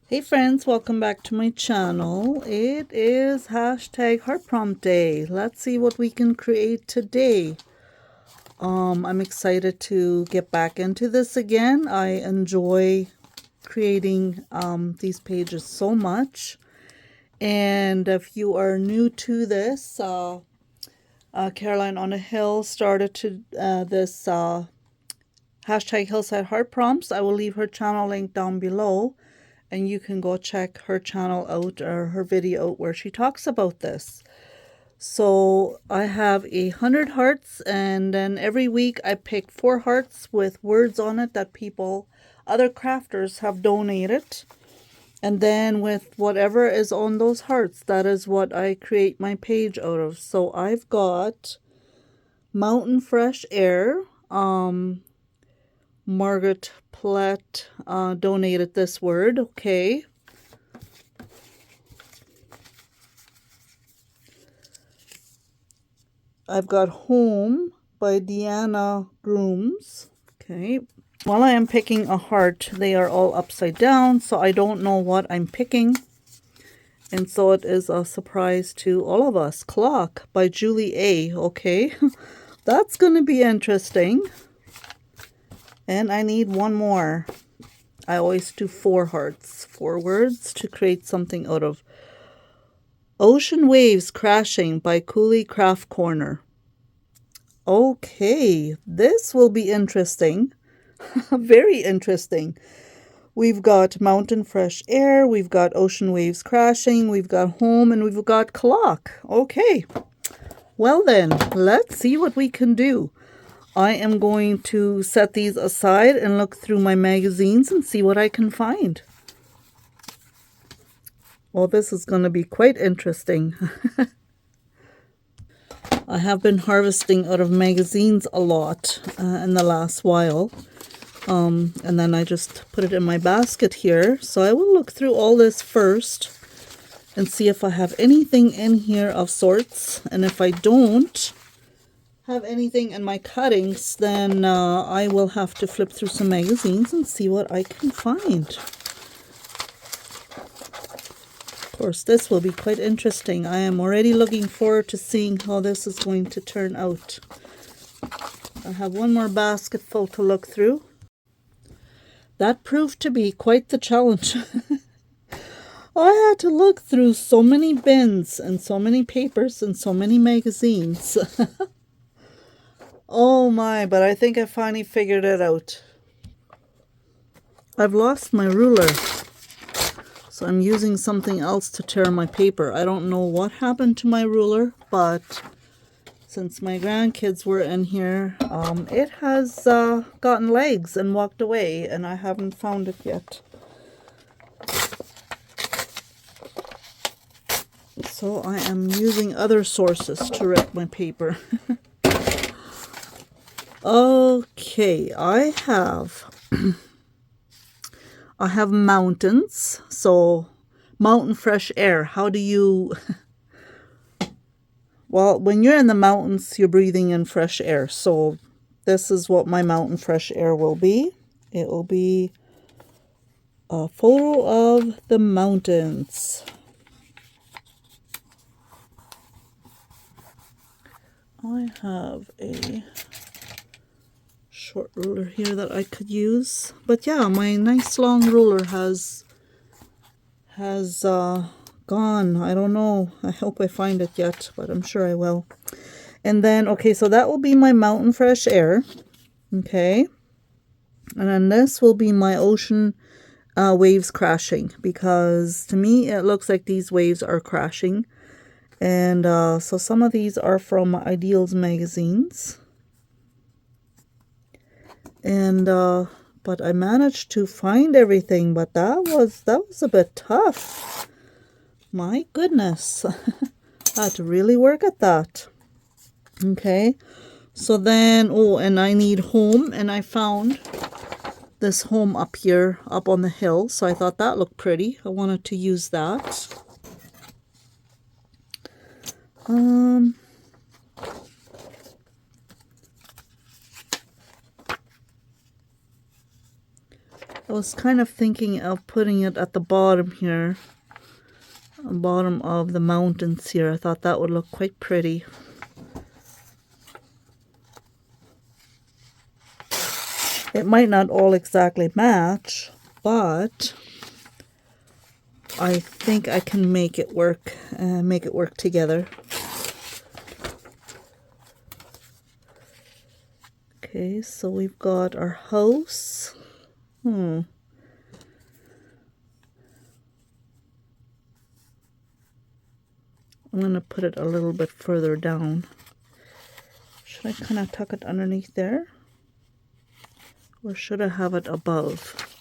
Hey friends, welcome back to my channel. It is hashtag heart prompt day. Let's see what we can create today. I'm excited to get back into this again. I enjoy creating these pages so much. And if you are new to this, Caroline on a Hill started to this hashtag Hillside Heart Prompts. I will leave her channel link down below. And you can go check her channel out or her video out where she talks about this. So I have 100 hearts, and then every week I pick 4 hearts with words on it that other crafters have donated. And then with whatever is on those hearts, that is what I create my page out of. So I've got Mountain Fresh Air. Margaret Platt donated this word. Okay. I've got Home by Deanna Grooms. Okay. While I am picking a heart, they are all upside down, so I don't know what I'm picking. And so it is a surprise to all of us. Clock by Julie A. Okay. That's going to be interesting. And I need one more. I always do 4 hearts, 4 words to create something out of. Ocean Waves Crashing by Coulee Craft Corner. Okay, this will be interesting. Very interesting. We've got Mountain Fresh Air, we've got Ocean Waves Crashing, we've got Home, and we've got Clock. Okay, well then, let's see what we can do. I am going to set these aside and look through my magazines and see what I can find. Well, this is going to be quite interesting. I have been harvesting out of magazines a lot in the last while. And then I just put it in my basket here. So I will look through all this first and see if I have anything in here of sorts. And if I don't have anything in my cuttings, then I will have to flip through some magazines and see what I can find. Of course, this will be quite interesting. I am already looking forward to seeing how this is going to turn out. I have one more basket full to look through. That proved to be quite the challenge. I had to look through so many bins and so many papers and so many magazines. Oh my, but I think I finally figured it out. I've lost my ruler. So I'm using something else to tear my paper. I don't know what happened to my ruler, but since my grandkids were in here, it has gotten legs and walked away, and I haven't found it yet. So I am using other sources to write my paper. Okay, I have mountains. So Mountain Fresh Air. How do you... Well, when you're in the mountains, you're breathing in fresh air. So this is what my Mountain Fresh Air will be. It will be a photo of the mountains. I have a short ruler here that I could use, but yeah, my nice long ruler has gone. I don't know. I hope I find it yet, but I'm sure I will. And then, okay, so that will be my Mountain Fresh Air. Okay, and then this will be my Ocean Waves Crashing, because to me it looks like these waves are crashing. And so some of these are from Ideals magazines. And but I managed to find everything, but that was a bit tough. My goodness. I had to really work at that. Okay, so then, oh, and I need Home, and I found this Home up here, up on the hill, so I thought that looked pretty. I wanted to use that. I was kind of thinking of putting it at the bottom here, bottom of the mountains here. I thought that would look quite pretty. It might not all exactly match, but I think I can make it work together. Okay, so we've got our house. I'm going to put it a little bit further down. Should I kind of tuck it underneath there? Or should I have it above?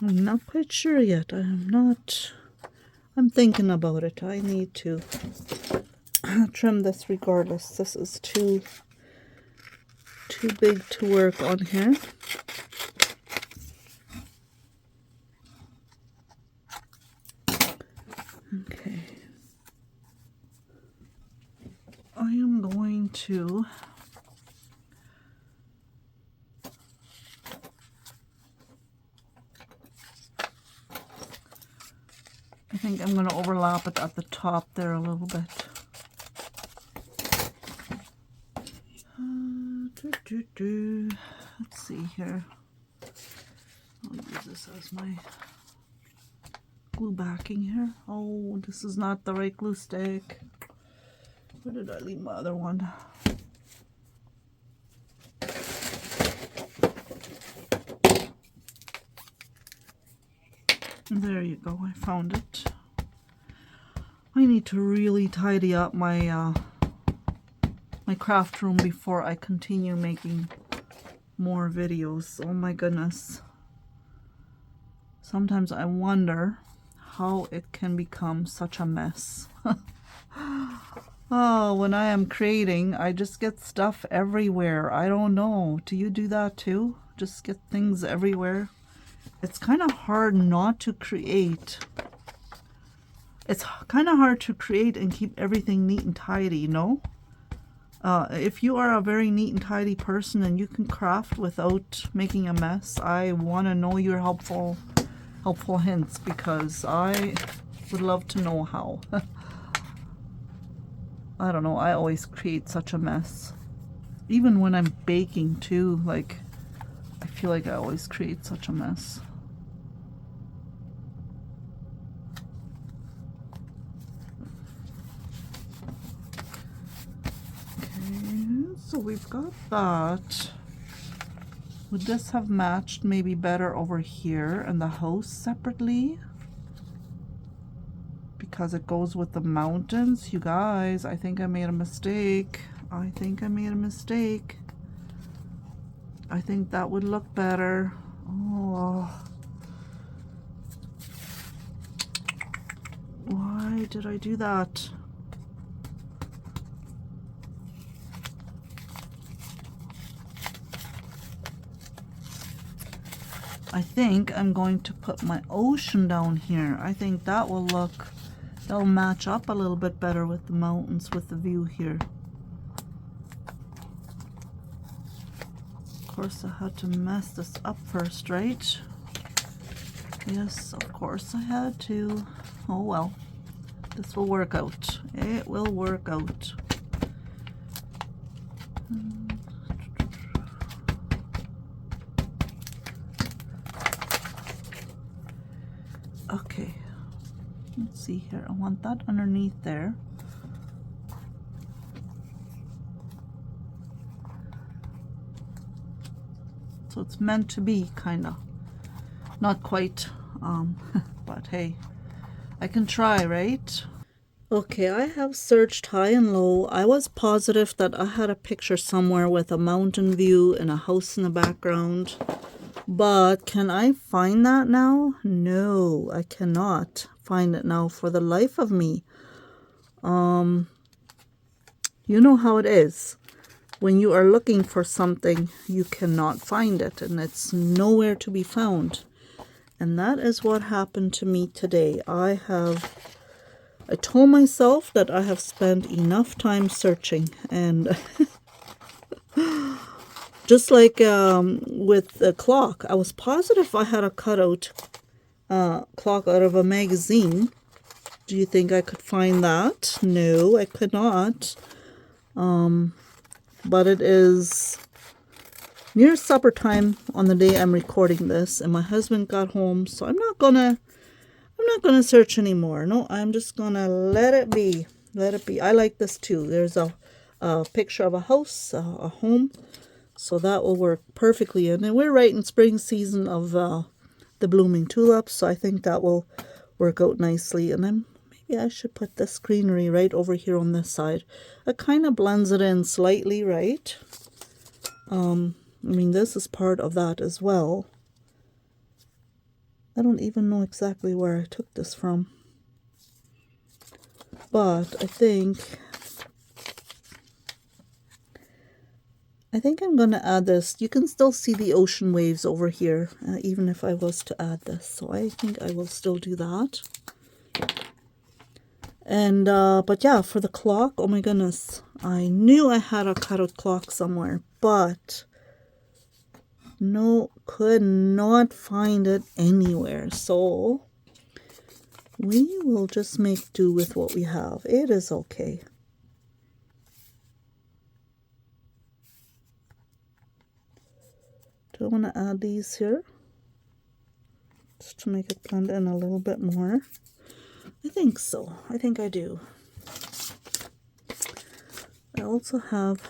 I'm not quite sure yet. I'm thinking about it. I need to trim this regardless. This is too big to work on here. Okay. I am going to I think I'm going to overlap it at the top there a little bit. Let's see here. I'll use this as my glue backing here. Oh, this is not the right glue stick. Where did I leave my other one? There you go, I found it. I need to really tidy up my my craft room before I continue making more videos. Oh my goodness. Sometimes I wonder how it can become such a mess. Oh, when I am creating, I just get stuff everywhere. I don't know. Do you do that too? Just get things everywhere? It's kind of hard not to create. It's kind of hard to create and keep everything neat and tidy, you know? If you are a very neat and tidy person and you can craft without making a mess, I want to know your helpful hints, because I would love to know how. I don't know, I always create such a mess. Even when I'm baking too, like, I feel like I always create such a mess. So we've got that. Would this have matched maybe better over here and the house separately? Because it goes with the mountains. You guys, I think I made a mistake. I think that would look better. Oh. Why did I do that? I think I'm going to put my ocean down here. I think that will look, that'll match up a little bit better with the mountains, with the view here. Of course, I had to mess this up first, right? Yes, of course I had to. Oh well, this will work out. It will work out. Okay, let's see here. I want that underneath there. So it's meant to be, kind of. Not quite, but hey, I can try, right? Okay, I have searched high and low. I was positive that I had a picture somewhere with a mountain view and a house in the background. But can I find that now? No, I cannot find it now for the life of me. You know how it is. When you are looking for something, you cannot find it, and it's nowhere to be found. And that is what happened to me today. I have I told myself that I have spent enough time searching, and just like with the clock, I was positive I had a cutout clock out of a magazine. Do you think I could find that? No, I could not. But it is near supper time on the day I'm recording this, and my husband got home, so I'm not gonna search anymore. No, I'm just gonna let it be. Let it be. I like this too. There's a picture of a house, a home, so that will work perfectly. And then we're right in spring season of the blooming tulips, so I think that will work out nicely. And then maybe I should put this greenery right over here on this side. It kind of blends it in slightly, right? I mean, this is part of that as well. I don't even know exactly where I took this from. But I think I'm going to add this. You can still see the ocean waves over here, even if I was to add this. So I think I will still do that. And, but yeah, for the clock, oh my goodness. I knew I had a cutout clock somewhere, but no, could not find it anywhere. So we will just make do with what we have. It is okay. Do I want to add these here? Just to make it blend in a little bit more. I think so. I think I do. I also have...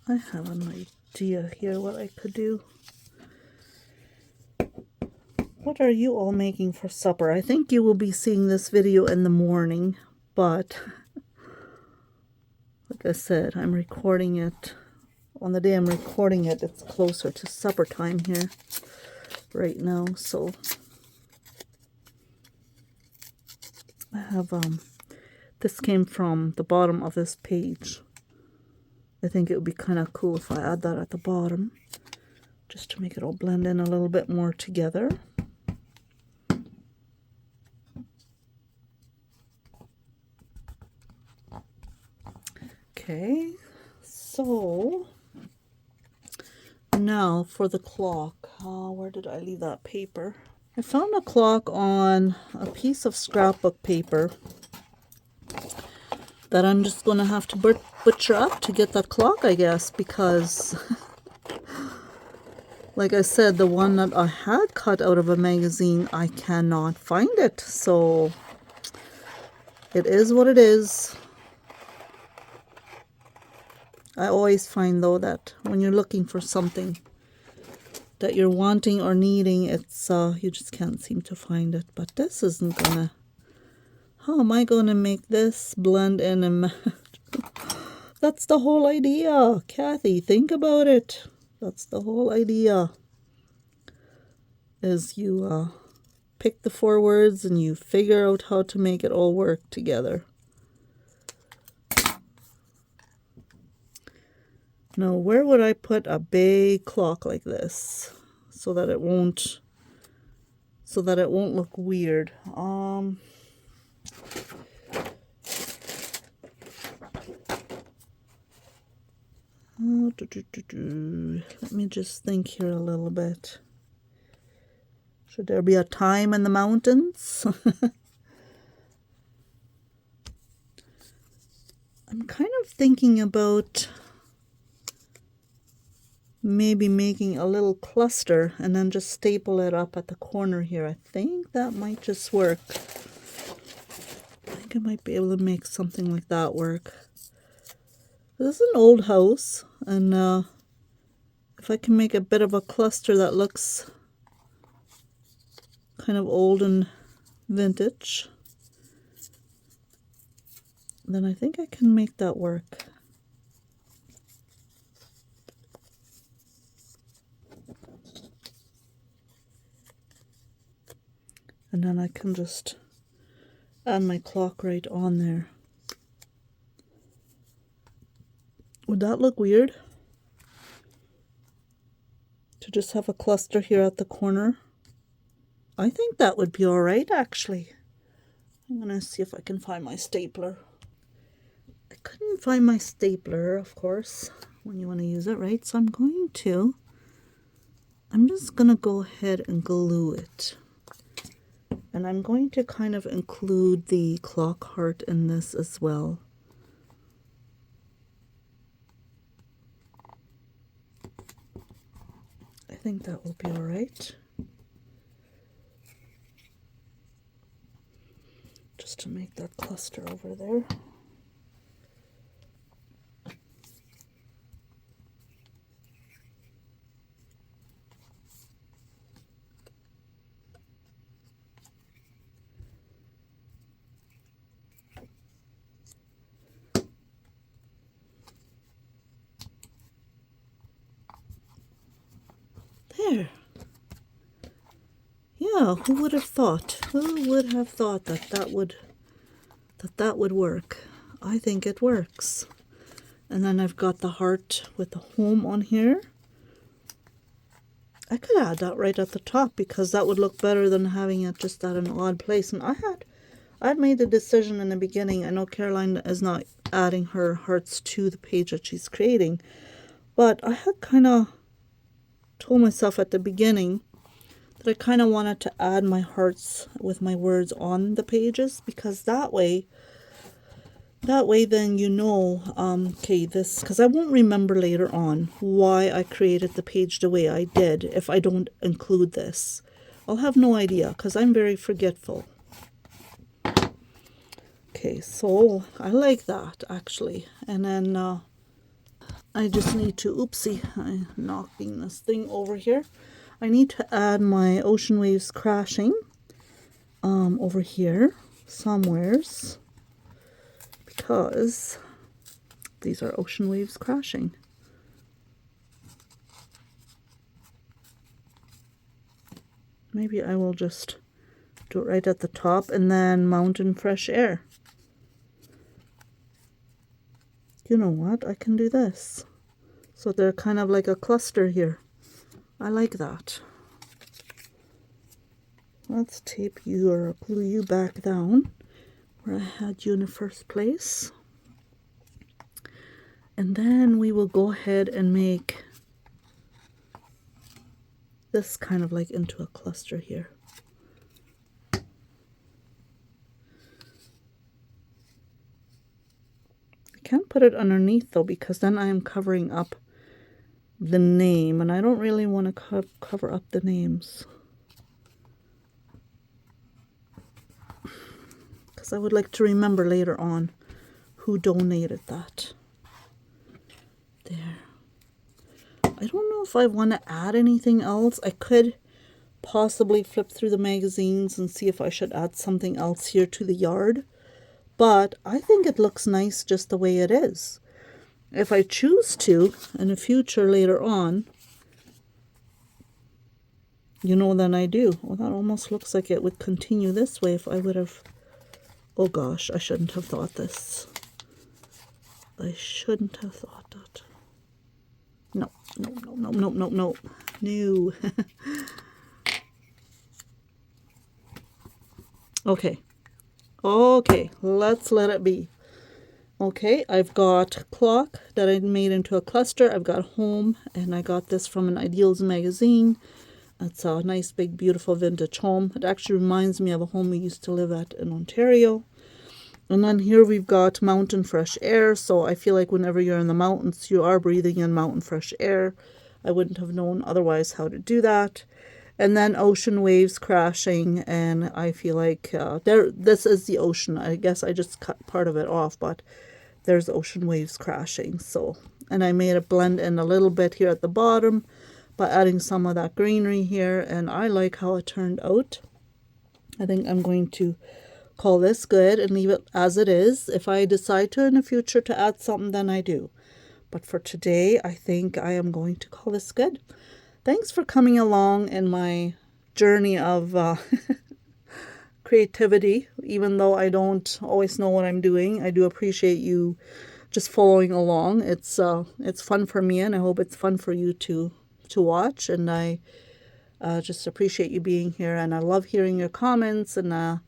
I have an idea here what I could do. What are you all making for supper? I think you will be seeing this video in the morning, but like I said, I'm recording it. On the day I'm recording it, it's closer to supper time here right now, so I have, this came from the bottom of this page. I think it would be kind of cool if I add that at the bottom, just to make it all blend in a little bit more together. Okay, so now for the clock. Where did I leave that paper? I found a clock on a piece of scrapbook paper that I'm just going to have to butcher up to get that clock, I guess, because like I said, the one that I had cut out of a magazine, I cannot find it. So it is what it is. I always find, though, that when you're looking for something that you're wanting or needing, it's you just can't seem to find it. But this isn't gonna... How am I gonna make this blend in and match? That's the whole idea, Kathy. Think about it. That's the whole idea. Is you pick the 4 words and you figure out how to make it all work together. Now, where would I put a big clock like this so that it won't look weird? Let me just think here a little bit. Should there be a time in the mountains? I'm kind of thinking about maybe making a little cluster and then just staple it up at the corner here. I think that might just work. I think I might be able to make something like that work. This is an old house, and if I can make a bit of a cluster that looks kind of old and vintage, then I think I can make that work. And then I can just add my clock right on there. Would that look weird? To just have a cluster here at the corner? I think that would be all right, actually. I'm going to see if I can find my stapler. I couldn't find my stapler, of course, when you want to use it, right? So I'm just going to go ahead and glue it. And I'm going to kind of include the clock heart in this as well. I think that will be all right. Just to make that cluster over there. There. Yeah, who would have thought? Who would have thought that that would work? I think it works. And then I've got the heart with the home on here. I could add that right at the top because that would look better than having it just at an odd place. And I'd made the decision in the beginning. I know Caroline is not adding her hearts to the page that she's creating, but I had kind of told myself at the beginning that I kind of wanted to add my hearts with my words on the pages, because that way then you know, okay, this, because I won't remember later on why I created the page the way I did if I don't include this. I'll have no idea because I'm very forgetful. Okay, so I like that actually. And then I just need to, oopsie, I'm knocking this thing over here. I need to add my ocean waves crashing over here somewheres, because these are ocean waves crashing. Maybe I will just do it right at the top, and then Mountain fresh air. You know what? I can do this. So they're kind of like a cluster here. I like that. Let's tape you or glue you back down where I had you in the first place. And then we will go ahead and make this kind of like into a cluster here. I can't put it underneath though, because then I am covering up the name, and I don't really want to cover up the names, because I would like to remember later on who donated that. There. I don't know if I want to add anything else. I could possibly flip through the magazines and see if I should add something else here to the yard, but I think it looks nice just the way it is. If I choose to in the future later on, you know, then I do. Well, that almost looks like it would continue this way if I would have... Oh gosh, I shouldn't have thought this. I shouldn't have thought that. No. No. Okay, let's let it be. Okay, I've got clock that I made into a cluster. I've got home, and I got this from an Ideals magazine. It's a nice, big, beautiful vintage home. It actually reminds me of a home we used to live at in Ontario. And then here we've got mountain fresh air. So I feel like whenever you're in the mountains, you are breathing in mountain fresh air. I wouldn't have known otherwise how to do that. And then ocean waves crashing, and I feel like this is the ocean. I guess I just cut part of it off, but there's ocean waves crashing. So, and I made it blend in a little bit here at the bottom by adding some of that greenery here, and I like how it turned out. I think I'm going to call this good and leave it as it is. If I decide to in the future to add something, then I do. But for today, I think I am going to call this good. Thanks for coming along in my journey of creativity. Even though I don't always know what I'm doing, I do appreciate you just following along. It's fun for me, and I hope it's fun for you to watch. And I Just appreciate you being here, and I love hearing your comments, and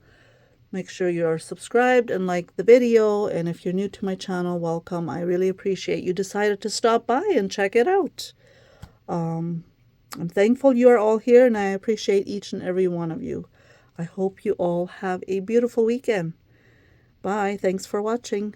make sure you're subscribed and like the video. And if you're new to my channel, welcome. I really appreciate you decided to stop by and check it out. I'm thankful you are all here, and I appreciate each and every one of you. I hope you all have a beautiful weekend. Bye. Thanks for watching.